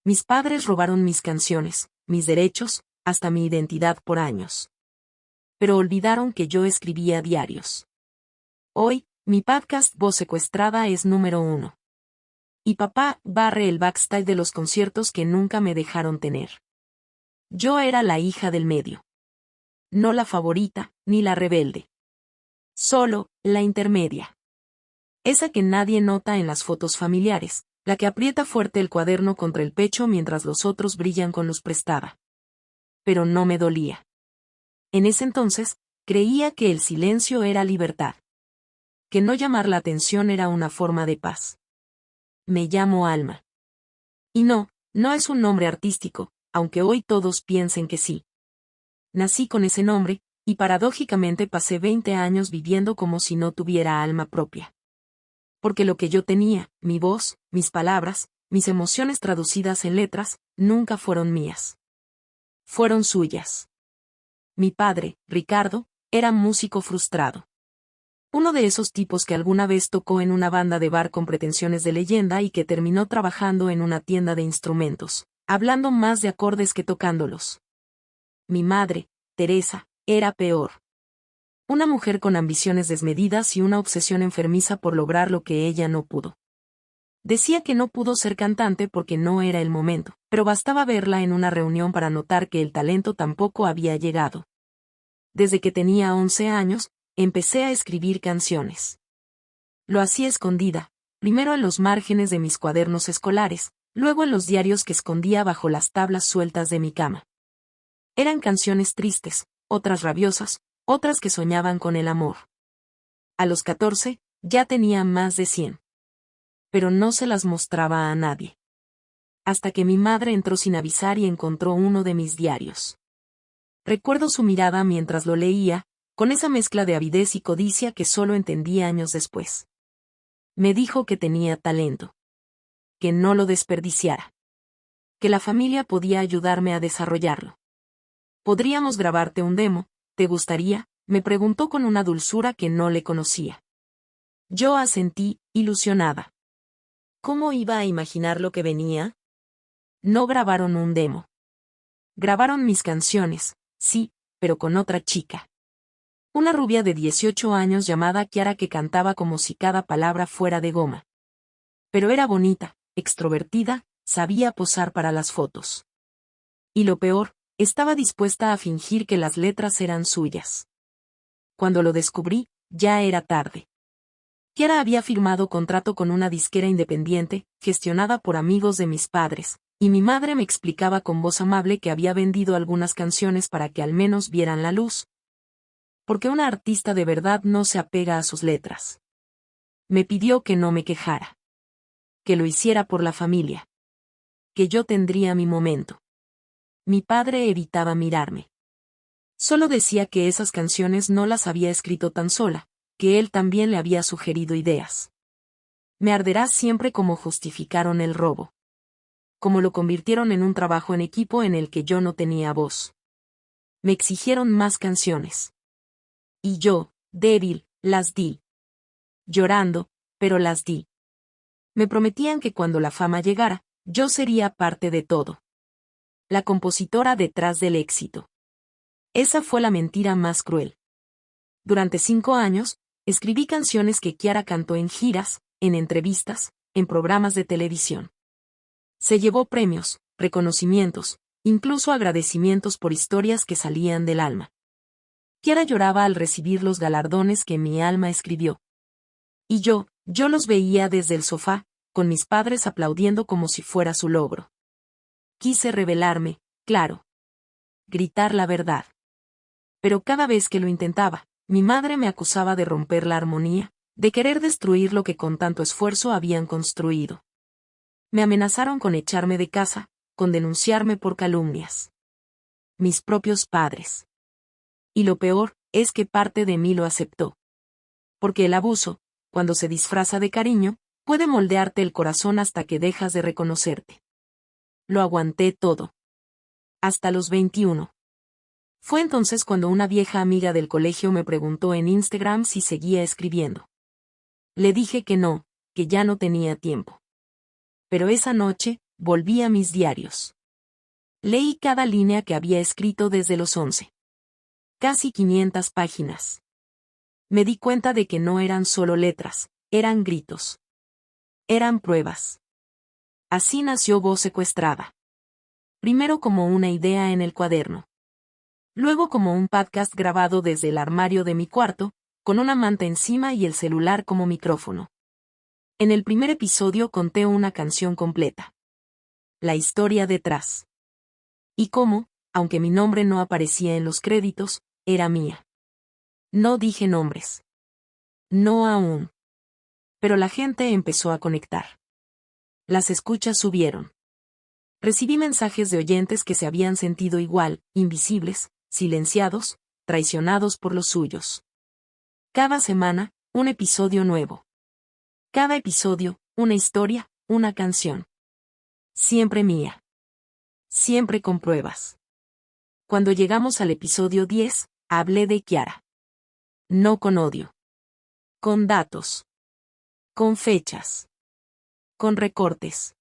Mis padres robaron mis canciones, mis derechos, hasta mi identidad por años. Pero olvidaron que yo escribía diarios. Hoy, mi podcast Voz Secuestrada es número 1. Y papá barre el backstage de los conciertos que nunca me dejaron tener. Yo era la hija del medio. No la favorita, ni la rebelde. Solo, la intermedia. Esa que nadie nota en las fotos familiares, la que aprieta fuerte el cuaderno contra el pecho mientras los otros brillan con luz prestada. Pero no me dolía. En ese entonces, creía que el silencio era libertad. Que no llamar la atención era una forma de paz. Me llamo Alma. Y no es un nombre artístico, aunque hoy todos piensen que sí. Nací con ese nombre, y paradójicamente pasé 20 años viviendo como si no tuviera alma propia. Porque lo que yo tenía, mi voz, mis palabras, mis emociones traducidas en letras, nunca fueron mías. Fueron suyas. Mi padre, Ricardo, era músico frustrado. Uno de esos tipos que alguna vez tocó en una banda de bar con pretensiones de leyenda y que terminó trabajando en una tienda de instrumentos, hablando más de acordes que tocándolos. Mi madre, Teresa, era peor. Una mujer con ambiciones desmedidas y una obsesión enfermiza por lograr lo que ella no pudo. Decía que no pudo ser cantante porque no era el momento, pero bastaba verla en una reunión para notar que el talento tampoco había llegado. Desde que tenía 11 años, empecé a escribir canciones. Lo hacía escondida, primero en los márgenes de mis cuadernos escolares, luego en los diarios que escondía bajo las tablas sueltas de mi cama. Eran canciones tristes, otras rabiosas, otras que soñaban con el amor. A los 14, ya tenía más de 100. Pero no se las mostraba a nadie. Hasta que mi madre entró sin avisar y encontró uno de mis diarios. Recuerdo su mirada mientras lo leía, con esa mezcla de avidez y codicia que solo entendí años después. Me dijo que tenía talento. Que no lo desperdiciara. Que la familia podía ayudarme a desarrollarlo. ¿Podríamos grabarte un demo? ¿Te gustaría?, me preguntó con una dulzura que no le conocía. Yo asentí, ilusionada. ¿Cómo iba a imaginar lo que venía? No grabaron un demo. Grabaron mis canciones, sí, pero con otra chica. Una rubia de 18 años llamada Kiara que cantaba como si cada palabra fuera de goma. Pero era bonita, extrovertida, sabía posar para las fotos. Y lo peor, estaba dispuesta a fingir que las letras eran suyas. Cuando lo descubrí, ya era tarde. Kiara había firmado contrato con una disquera independiente, gestionada por amigos de mis padres, y mi madre me explicaba con voz amable que había vendido algunas canciones para que al menos vieran la luz. Porque una artista de verdad no se apega a sus letras. Me pidió que no me quejara. Que lo hiciera por la familia. Que yo tendría mi momento. Mi padre evitaba mirarme. Solo decía que esas canciones no las había escrito tan sola, que él también le había sugerido ideas. Me arderá siempre cómo justificaron el robo. Cómo lo convirtieron en un trabajo en equipo en el que yo no tenía voz. Me exigieron más canciones. Y yo, débil, las di. Llorando, pero las di. Me prometían que cuando la fama llegara, yo sería parte de todo. La compositora detrás del éxito. Esa fue la mentira más cruel. Durante 5 años, escribí canciones que Kiara cantó en giras, en entrevistas, en programas de televisión. Se llevó premios, reconocimientos, incluso agradecimientos por historias que salían del alma. Kiara lloraba al recibir los galardones que mi alma escribió. Y yo los veía desde el sofá, con mis padres aplaudiendo como si fuera su logro. Quise rebelarme, claro. Gritar la verdad. Pero cada vez que lo intentaba, mi madre me acusaba de romper la armonía, de querer destruir lo que con tanto esfuerzo habían construido. Me amenazaron con echarme de casa, con denunciarme por calumnias. Mis propios padres. Y lo peor, es que parte de mí lo aceptó. Porque el abuso, cuando se disfraza de cariño, puede moldearte el corazón hasta que dejas de reconocerte. Lo aguanté todo. Hasta los 21. Fue entonces cuando una vieja amiga del colegio me preguntó en Instagram si seguía escribiendo. Le dije que no, que ya no tenía tiempo. Pero esa noche, volví a mis diarios. Leí cada línea que había escrito desde los 11. Casi 500 páginas. Me di cuenta de que no eran solo letras, eran gritos. Eran pruebas. Así nació Voz Secuestrada. Primero como una idea en el cuaderno. Luego como un podcast grabado desde el armario de mi cuarto, con una manta encima y el celular como micrófono. En el primer episodio conté una canción completa. La historia detrás. Y cómo, aunque mi nombre no aparecía en los créditos, era mía. No dije nombres. No aún. Pero la gente empezó a conectar. Las escuchas subieron. Recibí mensajes de oyentes que se habían sentido igual, invisibles, silenciados, traicionados por los suyos. Cada semana, un episodio nuevo. Cada episodio, una historia, una canción. Siempre mía. Siempre con pruebas. Cuando llegamos al episodio 10, hablé de Kiara. No con odio. Con datos. Con fechas. Con recortes.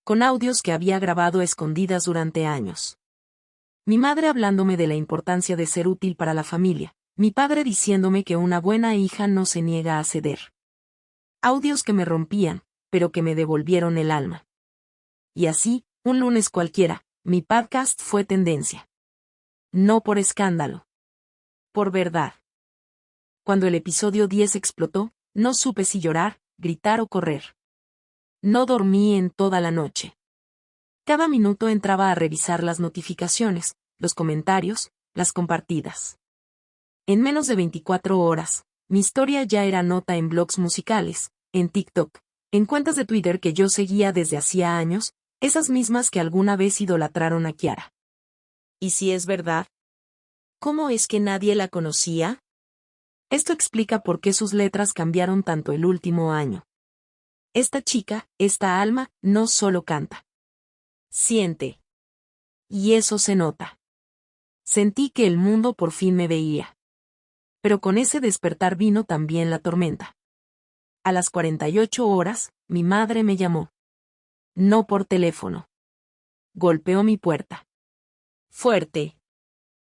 Con audios que había grabado a escondidas durante años. Mi madre hablándome de la importancia de ser útil para la familia, mi padre diciéndome que una buena hija no se niega a ceder. Audios que me rompían, pero que me devolvieron el alma. Y así, un lunes cualquiera, mi podcast fue tendencia. No por escándalo. Por verdad. Cuando el episodio 10 explotó, no supe si llorar, gritar o correr. No dormí en toda la noche. Cada minuto entraba a revisar las notificaciones, los comentarios, las compartidas. En menos de 24 horas, mi historia ya era nota en blogs musicales, en TikTok, en cuentas de Twitter que yo seguía desde hacía años, esas mismas que alguna vez idolatraron a Kiara. ¿Y si es verdad? ¿Cómo es que nadie la conocía? Esto explica por qué sus letras cambiaron tanto el último año. Esta chica, esta alma, no solo canta. Siente. Y eso se nota. Sentí que el mundo por fin me veía. Pero con ese despertar vino también la tormenta. A las 48 horas, mi madre me llamó. No por teléfono. Golpeó mi puerta. Fuerte.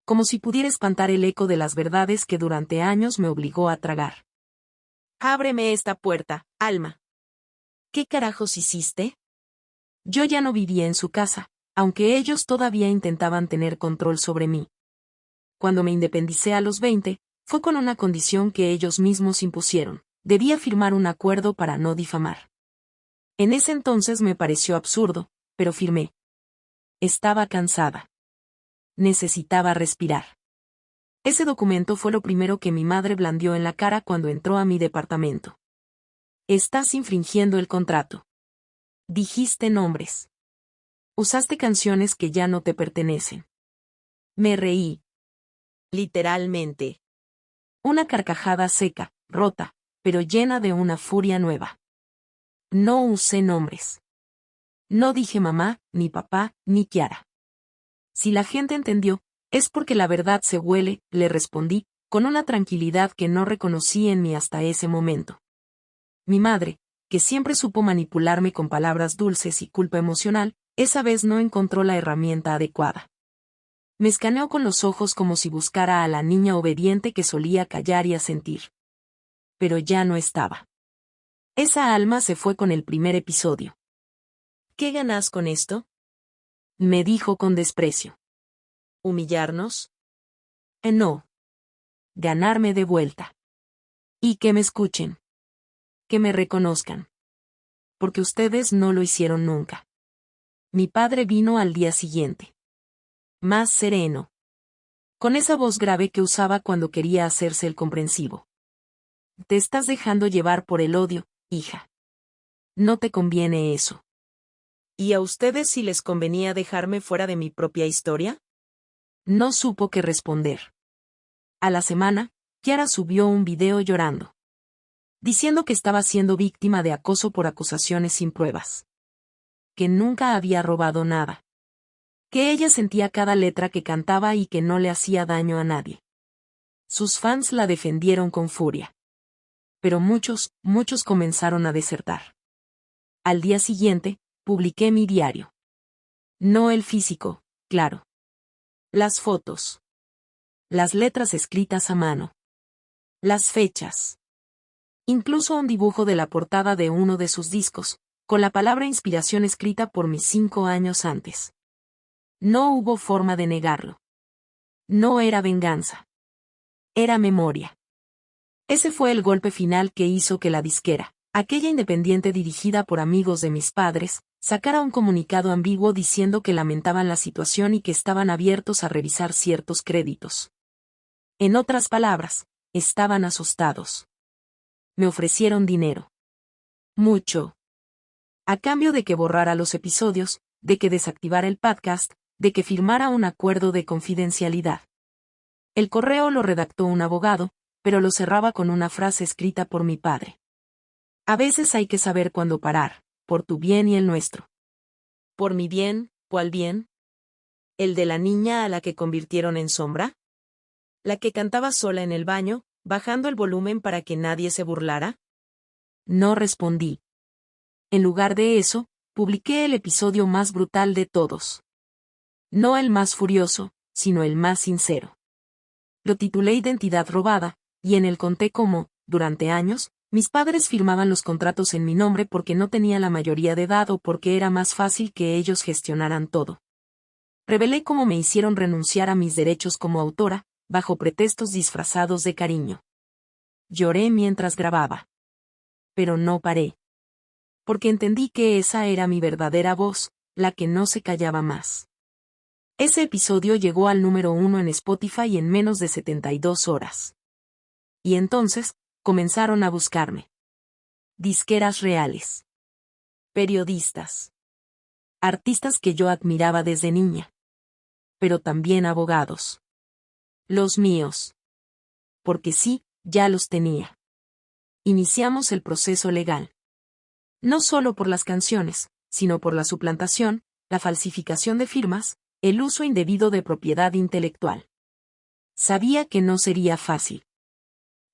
Como si pudiera espantar el eco de las verdades que durante años me obligó a tragar. Ábreme esta puerta, Alma. ¿Qué carajos hiciste? Yo ya no vivía en su casa, aunque ellos todavía intentaban tener control sobre mí. Cuando me independicé a los 20, fue con una condición que ellos mismos impusieron. Debía firmar un acuerdo para no difamar. En ese entonces me pareció absurdo, pero firmé. Estaba cansada. Necesitaba respirar. Ese documento fue lo primero que mi madre blandió en la cara cuando entró a mi departamento. Estás infringiendo el contrato. Dijiste nombres. Usaste canciones que ya no te pertenecen. Me reí. Literalmente. Una carcajada seca, rota, pero llena de una furia nueva. No usé nombres. No dije mamá, ni papá, ni Kiara. Si la gente entendió, es porque la verdad se huele, le respondí, con una tranquilidad que no reconocí en mí hasta ese momento. Mi madre, que siempre supo manipularme con palabras dulces y culpa emocional, esa vez no encontró la herramienta adecuada. Me escaneó con los ojos como si buscara a la niña obediente que solía callar y asentir. Pero ya no estaba. Esa alma se fue con el primer episodio. ¿Qué ganas con esto? Me dijo con desprecio. ¿Humillarnos? No. Ganarme de vuelta. Y que me escuchen. Que me reconozcan. Porque ustedes no lo hicieron nunca. Mi padre vino al día siguiente. Más sereno. Con esa voz grave que usaba cuando quería hacerse el comprensivo. Te estás dejando llevar por el odio, hija. No te conviene eso. ¿Y a ustedes si les convenía dejarme fuera de mi propia historia? No supo qué responder. A la semana, Kiara subió un video llorando. Diciendo que estaba siendo víctima de acoso por acusaciones sin pruebas. Que nunca había robado nada. Que ella sentía cada letra que cantaba y que no le hacía daño a nadie. Sus fans la defendieron con furia. Pero muchos comenzaron a desertar. Al día siguiente, publiqué mi diario. No el físico, claro. Las fotos. Las letras escritas a mano. Las fechas. Incluso un dibujo de la portada de uno de sus discos, con la palabra inspiración escrita por mis 5 años antes. No hubo forma de negarlo. No era venganza. Era memoria. Ese fue el golpe final que hizo que la disquera, aquella independiente dirigida por amigos de mis padres, sacara un comunicado ambiguo diciendo que lamentaban la situación y que estaban abiertos a revisar ciertos créditos. En otras palabras, estaban asustados. Me ofrecieron dinero. Mucho. A cambio de que borrara los episodios, de que desactivara el podcast, de que firmara un acuerdo de confidencialidad. El correo lo redactó un abogado, pero lo cerraba con una frase escrita por mi padre. A veces hay que saber cuándo parar, por tu bien y el nuestro. ¿Por mi bien? ¿Cuál bien? ¿El de la niña a la que convirtieron en sombra? ¿La que cantaba sola en el baño, bajando el volumen para que nadie se burlara? No respondí. En lugar de eso, publiqué el episodio más brutal de todos. No el más furioso, sino el más sincero. Lo titulé Identidad robada, y en él conté cómo, durante años, mis padres firmaban los contratos en mi nombre porque no tenía la mayoría de edad o porque era más fácil que ellos gestionaran todo. Revelé cómo me hicieron renunciar a mis derechos como autora, bajo pretextos disfrazados de cariño. Lloré mientras grababa. Pero no paré. Porque entendí que esa era mi verdadera voz, la que no se callaba más. Ese episodio llegó al número 1 en Spotify en menos de 72 horas. Y entonces, comenzaron a buscarme. Disqueras reales. Periodistas. Artistas que yo admiraba desde niña. Pero también abogados. Los míos. Porque sí, ya los tenía. Iniciamos el proceso legal. No solo por las canciones, sino por la suplantación, la falsificación de firmas, el uso indebido de propiedad intelectual. Sabía que no sería fácil.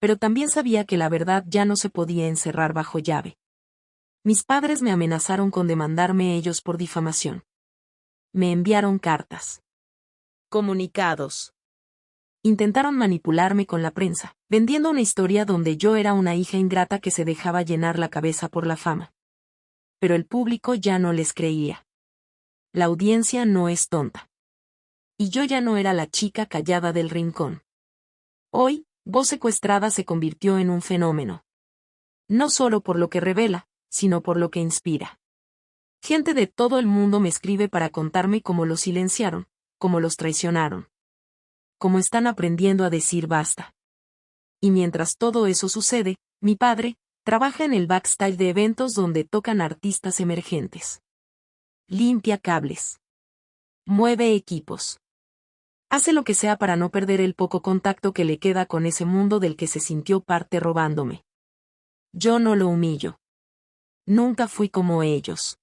Pero también sabía que la verdad ya no se podía encerrar bajo llave. Mis padres me amenazaron con demandarme ellos por difamación. Me enviaron cartas. Comunicados. Intentaron manipularme con la prensa, vendiendo una historia donde yo era una hija ingrata que se dejaba llenar la cabeza por la fama. Pero el público ya no les creía. La audiencia no es tonta. Y yo ya no era la chica callada del rincón. Hoy, Voz Secuestrada se convirtió en un fenómeno. No solo por lo que revela, sino por lo que inspira. Gente de todo el mundo me escribe para contarme cómo los silenciaron, cómo los traicionaron. Cómo están aprendiendo a decir basta. Y mientras todo eso sucede, mi padre trabaja en el backstage de eventos donde tocan artistas emergentes. Limpia cables. Mueve equipos. Hace lo que sea para no perder el poco contacto que le queda con ese mundo del que se sintió parte robándome. Yo no lo humillo. Nunca fui como ellos.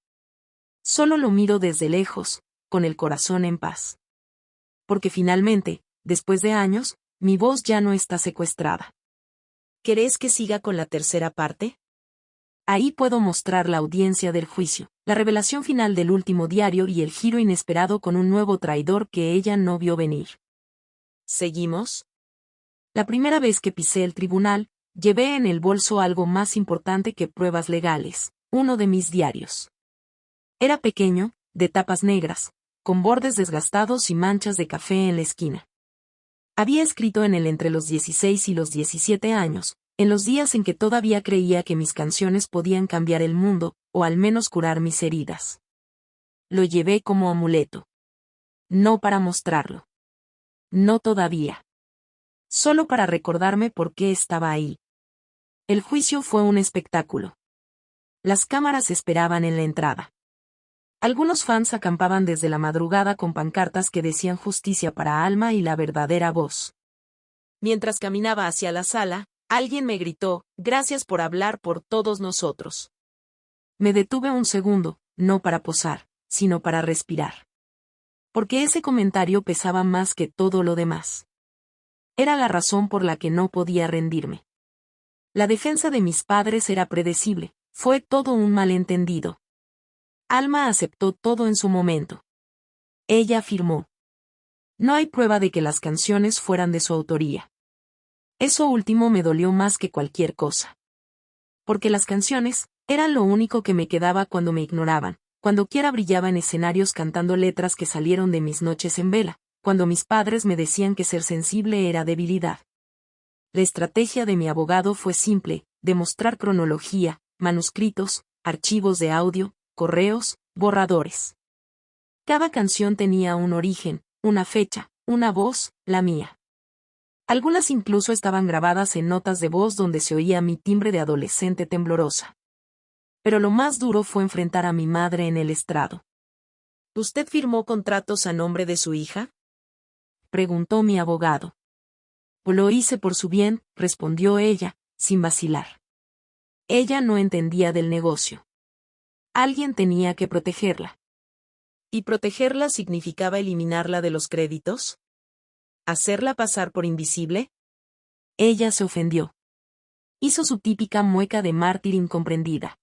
Solo lo miro desde lejos, con el corazón en paz. Porque finalmente, después de años, mi voz ya no está secuestrada. ¿Querés que siga con la tercera parte? Ahí puedo mostrar la audiencia del juicio, la revelación final del último diario y el giro inesperado con un nuevo traidor que ella no vio venir. ¿Seguimos? La primera vez que pisé el tribunal, llevé en el bolso algo más importante que pruebas legales, uno de mis diarios. Era pequeño, de tapas negras, con bordes desgastados y manchas de café en la esquina. Había escrito en él entre los 16 y los 17 años, en los días en que todavía creía que mis canciones podían cambiar el mundo, o al menos curar mis heridas. Lo llevé como amuleto. No para mostrarlo. No todavía. Solo para recordarme por qué estaba ahí. El juicio fue un espectáculo. Las cámaras esperaban en la entrada. Algunos fans acampaban desde la madrugada con pancartas que decían justicia para Alma y la verdadera voz. Mientras caminaba hacia la sala, alguien me gritó, gracias por hablar por todos nosotros. Me detuve un segundo, no para posar, sino para respirar. Porque ese comentario pesaba más que todo lo demás. Era la razón por la que no podía rendirme. La defensa de mis padres era predecible, fue todo un malentendido. Alma aceptó todo en su momento. Ella afirmó: no hay prueba de que las canciones fueran de su autoría. Eso último me dolió más que cualquier cosa. Porque las canciones eran lo único que me quedaba cuando me ignoraban, cuando quiera brillaba en escenarios cantando letras que salieron de mis noches en vela, cuando mis padres me decían que ser sensible era debilidad. La estrategia de mi abogado fue simple: demostrar cronología, manuscritos, archivos de audio, correos, borradores. Cada canción tenía un origen, una fecha, una voz, la mía. Algunas incluso estaban grabadas en notas de voz donde se oía mi timbre de adolescente temblorosa. Pero lo más duro fue enfrentar a mi madre en el estrado. ¿Usted firmó contratos a nombre de su hija?, preguntó mi abogado. Lo hice por su bien, respondió ella, sin vacilar. Ella no entendía del negocio. Alguien tenía que protegerla. ¿Y protegerla significaba eliminarla de los créditos? ¿Hacerla pasar por invisible? Ella se ofendió. Hizo su típica mueca de mártir incomprendida.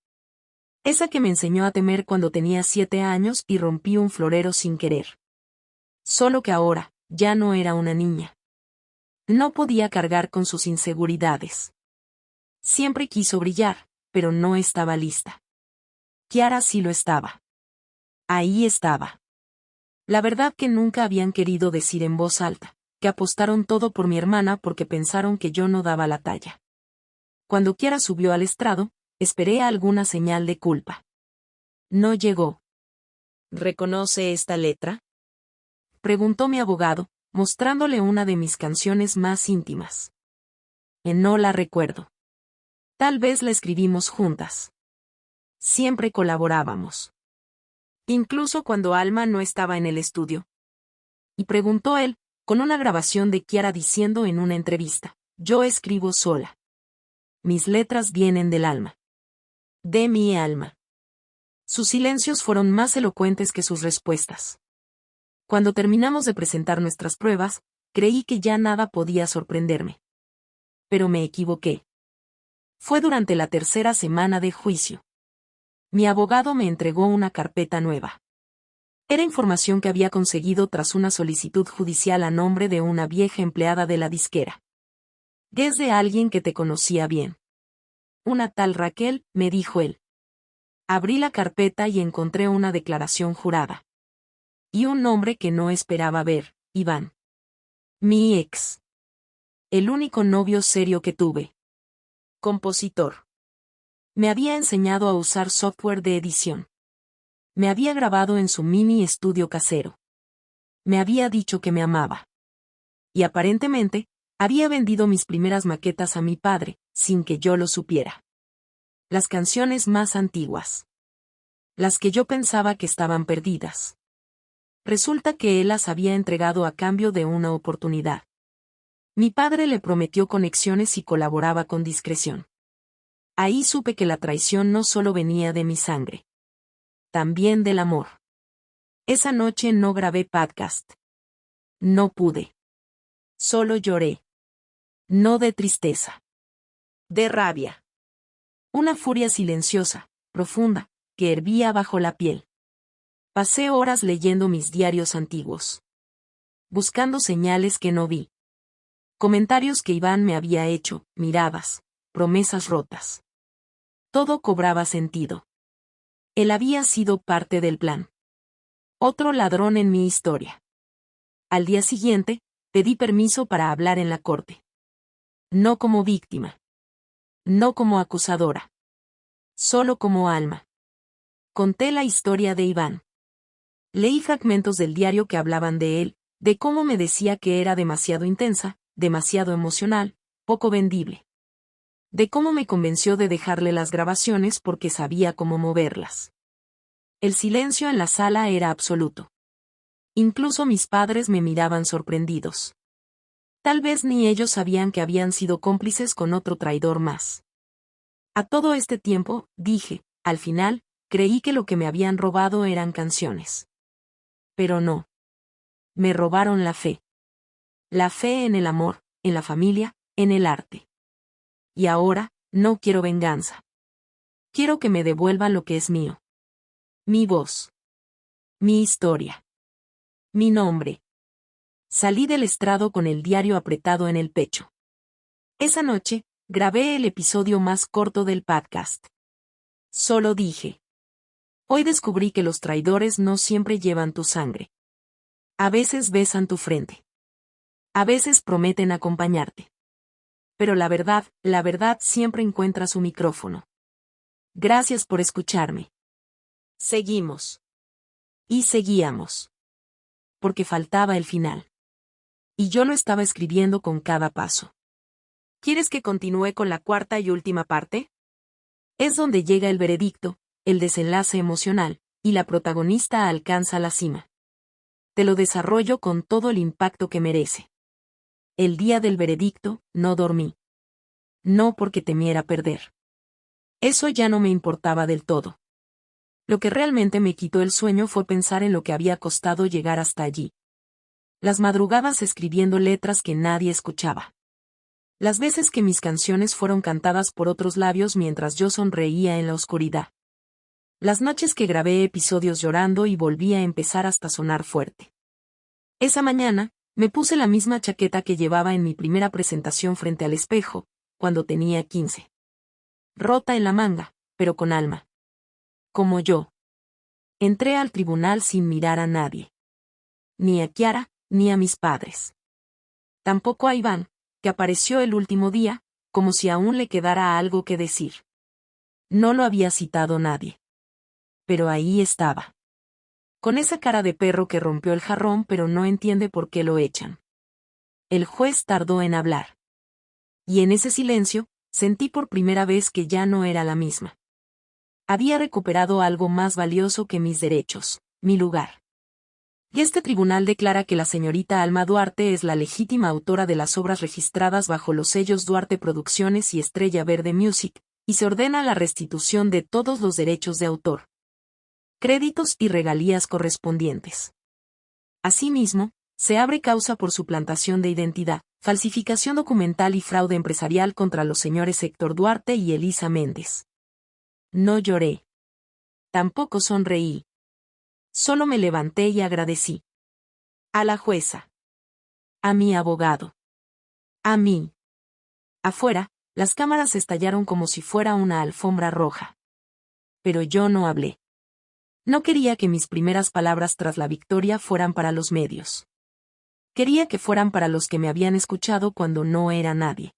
Esa que me enseñó a temer cuando tenía 7 años y rompí un florero sin querer. Solo que ahora, ya no era una niña. No podía cargar con sus inseguridades. Siempre quiso brillar, pero no estaba lista. Kiara sí lo estaba. Ahí estaba. La verdad que nunca habían querido decir en voz alta, que apostaron todo por mi hermana porque pensaron que yo no daba la talla. Cuando Kiara subió al estrado, esperé a alguna señal de culpa. No llegó. ¿Reconoce esta letra?, preguntó mi abogado, mostrándole una de mis canciones más íntimas. No la recuerdo. Tal vez la escribimos juntas. Siempre colaborábamos. Incluso cuando Alma no estaba en el estudio. Y preguntó él, con una grabación de Kiara diciendo en una entrevista: yo escribo sola. Mis letras vienen del alma. De mi alma. Sus silencios fueron más elocuentes que sus respuestas. Cuando terminamos de presentar nuestras pruebas, creí que ya nada podía sorprenderme. Pero me equivoqué. Fue durante la tercera semana de juicio. Mi abogado me entregó una carpeta nueva. Era información que había conseguido tras una solicitud judicial a nombre de una vieja empleada de la disquera. Desde alguien que te conocía bien. Una tal Raquel, me dijo él. Abrí la carpeta y encontré una declaración jurada. Y un nombre que no esperaba ver: Iván. Mi ex. El único novio serio que tuve. Compositor. Me había enseñado a usar software de edición. Me había grabado en su mini estudio casero. Me había dicho que me amaba. Y aparentemente, había vendido mis primeras maquetas a mi padre, sin que yo lo supiera. Las canciones más antiguas. Las que yo pensaba que estaban perdidas. Resulta que él las había entregado a cambio de una oportunidad. Mi padre le prometió conexiones y colaboraba con discreción. Ahí supe que la traición no solo venía de mi sangre. También del amor. Esa noche no grabé podcast. No pude. Solo lloré. No de tristeza. De rabia. Una furia silenciosa, profunda, que hervía bajo la piel. Pasé horas leyendo mis diarios antiguos. Buscando señales que no vi. Comentarios que Iván me había hecho, miradas, promesas rotas. Todo cobraba sentido. Él había sido parte del plan. Otro ladrón en mi historia. Al día siguiente, pedí permiso para hablar en la corte. No como víctima. No como acusadora. Solo como Alma. Conté la historia de Iván. Leí fragmentos del diario que hablaban de él, de cómo me decía que era demasiado intensa, demasiado emocional, poco vendible. De cómo me convenció de dejarle las grabaciones porque sabía cómo moverlas. El silencio en la sala era absoluto. Incluso mis padres me miraban sorprendidos. Tal vez ni ellos sabían que habían sido cómplices con otro traidor más. A todo este tiempo, dije, al final, creí que lo que me habían robado eran canciones. Pero no. Me robaron la fe. La fe en el amor, en la familia, en el arte. Y ahora, no quiero venganza. Quiero que me devuelvan lo que es mío. Mi voz. Mi historia. Mi nombre. Salí del estrado con el diario apretado en el pecho. Esa noche, grabé el episodio más corto del podcast. Solo dije. Hoy descubrí que los traidores no siempre llevan tu sangre. A veces besan tu frente. A veces prometen acompañarte. Pero la verdad siempre encuentra su micrófono. Gracias por escucharme. Seguimos. Y seguíamos. Porque faltaba el final. Y yo lo estaba escribiendo con cada paso. ¿Quieres que continúe con la cuarta y última parte? Es donde llega el veredicto, el desenlace emocional, y la protagonista alcanza la cima. Te lo desarrollo con todo el impacto que merece. El día del veredicto, no dormí. No porque temiera perder. Eso ya no me importaba del todo. Lo que realmente me quitó el sueño fue pensar en lo que había costado llegar hasta allí. Las madrugadas escribiendo letras que nadie escuchaba. Las veces que mis canciones fueron cantadas por otros labios mientras yo sonreía en la oscuridad. Las noches que grabé episodios llorando y volví a empezar hasta sonar fuerte. Esa mañana, me puse la misma chaqueta que llevaba en mi primera presentación frente al espejo, cuando tenía 15. Rota en la manga, pero con alma. Como yo. Entré al tribunal sin mirar a nadie. Ni a Kiara, ni a mis padres. Tampoco a Iván, que apareció el último día, como si aún le quedara algo que decir. No lo había citado nadie. Pero ahí estaba. Con esa cara de perro que rompió el jarrón pero no entiende por qué lo echan. El juez tardó en hablar. Y en ese silencio, sentí por primera vez que ya no era la misma. Había recuperado algo más valioso que mis derechos, mi lugar. Y este tribunal declara que la señorita Alma Duarte es la legítima autora de las obras registradas bajo los sellos Duarte Producciones y Estrella Verde Music, y se ordena la restitución de todos los derechos de autor, créditos y regalías correspondientes. Asimismo, se abre causa por suplantación de identidad, falsificación documental y fraude empresarial contra los señores Héctor Duarte y Elisa Méndez. No lloré. Tampoco sonreí. Solo me levanté y agradecí. A la jueza. A mi abogado. A mí. Afuera, las cámaras estallaron como si fuera una alfombra roja. Pero yo no hablé. No quería que mis primeras palabras tras la victoria fueran para los medios. Quería que fueran para los que me habían escuchado cuando no era nadie.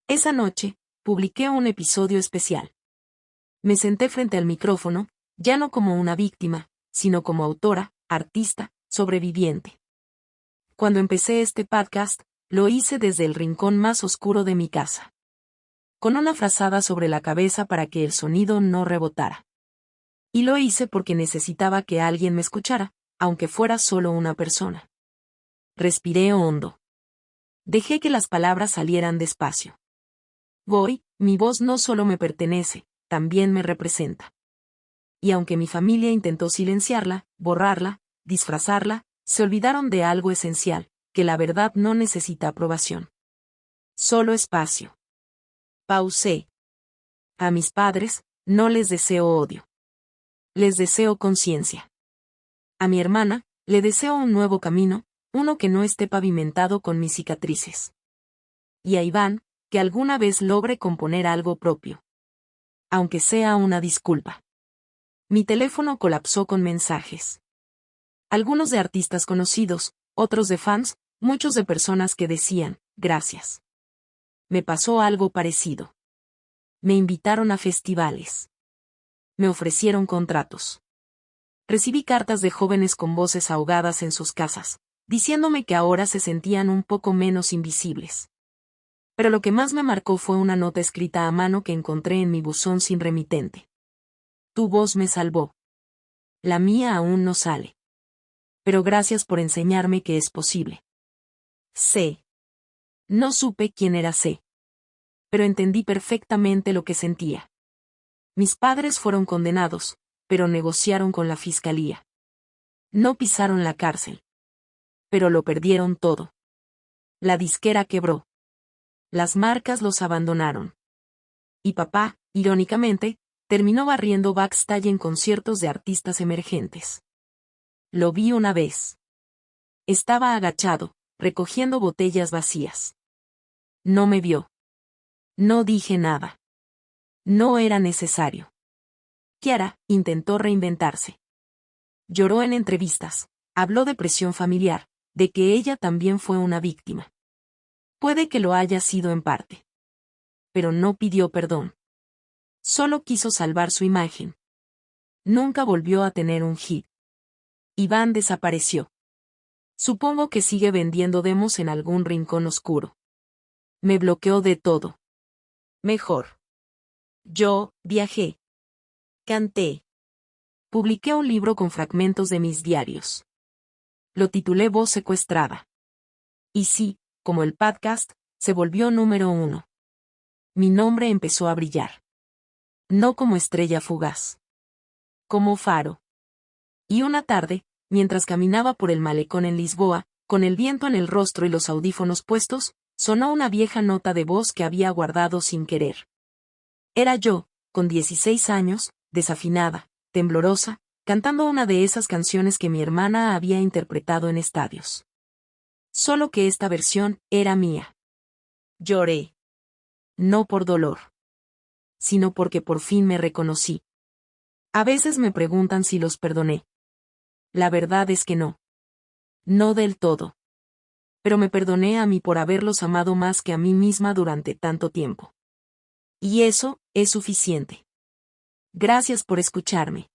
Esa noche, publiqué un episodio especial. Me senté frente al micrófono, ya no como una víctima, sino como autora, artista, sobreviviente. Cuando empecé este podcast, lo hice desde el rincón más oscuro de mi casa. Con una frazada sobre la cabeza para que el sonido no rebotara. Y lo hice porque necesitaba que alguien me escuchara, aunque fuera solo una persona. Respiré hondo. Dejé que las palabras salieran despacio. Mi voz no solo me pertenece, también me representa. Y aunque mi familia intentó silenciarla, borrarla, disfrazarla, se olvidaron de algo esencial, que la verdad no necesita aprobación. Solo espacio. Pausé. A mis padres, no les deseo odio. Les deseo conciencia. A mi hermana, le deseo un nuevo camino, uno que no esté pavimentado con mis cicatrices. Y a Iván, que alguna vez logre componer algo propio. Aunque sea una disculpa. Mi teléfono colapsó con mensajes. Algunos de artistas conocidos, otros de fans, muchos de personas que decían, gracias. Me pasó algo parecido. Me invitaron a festivales. Me ofrecieron contratos. Recibí cartas de jóvenes con voces ahogadas en sus casas, diciéndome que ahora se sentían un poco menos invisibles. Pero lo que más me marcó fue una nota escrita a mano que encontré en mi buzón sin remitente. Tu voz me salvó. La mía aún no sale. Pero gracias por enseñarme que es posible. C. No supe quién era C. Pero entendí perfectamente lo que sentía. Mis padres fueron condenados, pero negociaron con la fiscalía. No pisaron la cárcel. Pero lo perdieron todo. La disquera quebró. Las marcas los abandonaron. Y papá, irónicamente, Terminó barriendo backstage en conciertos de artistas emergentes. Lo vi una vez. Estaba agachado, recogiendo botellas vacías. No me vio. No dije nada. No era necesario. Kiara intentó reinventarse. Lloró en entrevistas, habló de presión familiar, de que ella también fue una víctima. Puede que lo haya sido en parte. Pero no pidió perdón. Solo quiso salvar su imagen. Nunca volvió a tener un hit. Iván desapareció. Supongo que sigue vendiendo demos en algún rincón oscuro. Me bloqueó de todo. Mejor. Yo viajé. Canté. Publiqué un libro con fragmentos de mis diarios. Lo titulé Voz Secuestrada. Y sí, como el podcast, se volvió número 1. Mi nombre empezó a brillar. No como estrella fugaz. Como faro. Y una tarde, mientras caminaba por el malecón en Lisboa, con el viento en el rostro y los audífonos puestos, sonó una vieja nota de voz que había guardado sin querer. Era yo, con 16 años, desafinada, temblorosa, cantando una de esas canciones que mi hermana había interpretado en estadios. Solo que esta versión era mía. Lloré. No por dolor, sino porque por fin me reconocí. A veces me preguntan si los perdoné. La verdad es que no. No del todo. Pero me perdoné a mí por haberlos amado más que a mí misma durante tanto tiempo. Y eso es suficiente. Gracias por escucharme.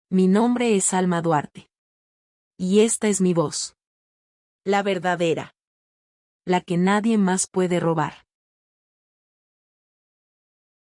Mi nombre es Alma Duarte. Y esta es mi voz. La verdadera. La que nadie más puede robar.